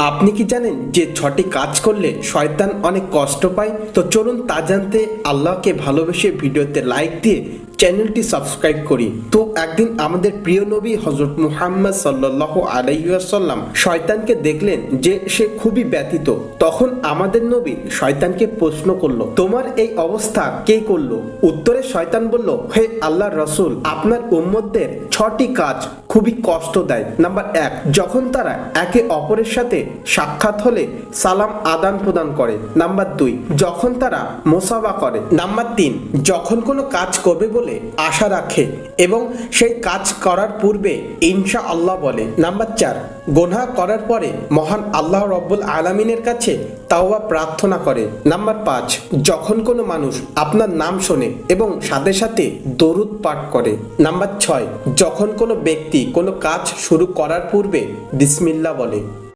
আপনি কি জানেন যে 6টি কাজ করলে শয়তান অনেক কষ্ট পায়? তো চলুন তা জানতে আল্লাহকে ভালোবেসে ভিডিওতে লাইক দিয়ে চ্যানেলটি সাবস্ক্রাইব করি। তো একদিন আমাদের প্রিয় নবী হযরত মুহাম্মদ সাল্লাল্লাহু আলাইহি ওয়াসাল্লাম শয়তানকে দেখলেন যে সে খুবই ব্যথিত। তখন আমাদের নবী শয়তানকে প্রশ্ন করলো, তোমার এই অবস্থা কে করলো? উত্তরে শয়তান বলল, হে আল্লাহর রাসূল, আপনার উম্মতদের 6টি কাজ খুবই কষ্ট দেয়। নাম্বার 1, যখন তারা একে অপরের সাথে সাক্ষাৎ হলে সালাম আদান প্রদান করে। নাম্বার 2, যখন তারা মুসাফা করে। নাম্বার 3, যখন কোনো কাজ করবে বলে আশা রাখে এবং সেই কাজ করার পূর্বে ইনশাআল্লাহ বলে। নাম্বার 4, গুনাহ করার পরে মহান আল্লাহ রব্বুল আলামিনের কাছে তাওবা প্রার্থনা করে। নাম্বার 5, যখন কোনো মানুষ আপনার নাম শোনে এবং সাথে সাথে দরুদ পাঠ করে। নাম্বার 6, যখন কোনো ব্যক্তি কোনো কাজ শুরু করার পূর্বে বিসমিল্লাহ বলে।